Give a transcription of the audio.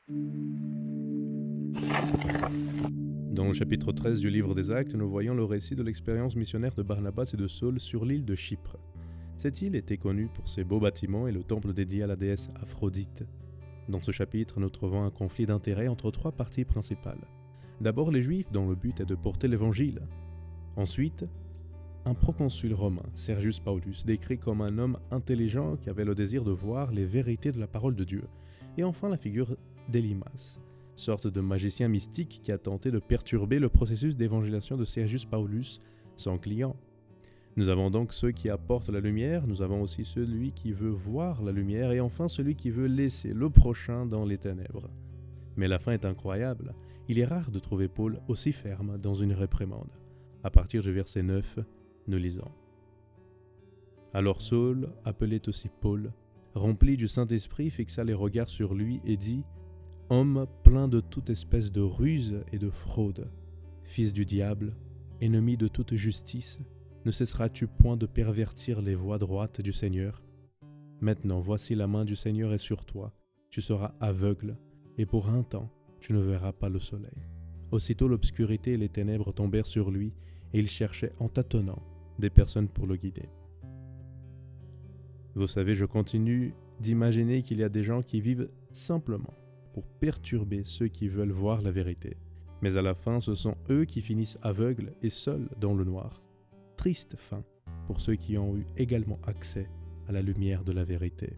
Dans le chapitre 13 du livre des Actes, nous voyons le récit de l'expérience missionnaire de Barnabas et de Saul sur l'île de Chypre. Cette île était connue pour ses beaux bâtiments et le temple dédié à la déesse Aphrodite. Dans ce chapitre, nous trouvons un conflit d'intérêts entre trois parties principales. D'abord les Juifs, dont le but est de porter l'évangile. Ensuite, un proconsul romain, Sergius Paulus, décrit comme un homme intelligent qui avait le désir de voir les vérités de la parole de Dieu. Et enfin la figure d'Elymas, sorte de magicien mystique qui a tenté de perturber le processus d'évangélisation de Sergius Paulus, son client. Nous avons donc ceux qui apportent la lumière, nous avons aussi celui qui veut voir la lumière et enfin celui qui veut laisser le prochain dans les ténèbres. Mais la fin est incroyable. Il est rare de trouver Paul aussi ferme dans une réprimande. À partir du verset 9, nous lisons. Alors Saul, appelé aussi Paul, rempli du Saint-Esprit, fixa les regards sur lui et dit « Homme plein de toute espèce de ruse et de fraude, fils du diable, ennemi de toute justice, ne cesseras-tu point de pervertir les voies droites du Seigneur? Maintenant, voici la main du Seigneur est sur toi, tu seras aveugle, et pour un temps, tu ne verras pas le soleil. » Aussitôt l'obscurité et les ténèbres tombèrent sur lui, et il cherchait en tâtonnant des personnes pour le guider. Vous savez, je continue d'imaginer qu'il y a des gens qui vivent simplement pour perturber ceux qui veulent voir la vérité. Mais à la fin, ce sont eux qui finissent aveugles et seuls dans le noir. Triste fin pour ceux qui ont eu également accès à la lumière de la vérité.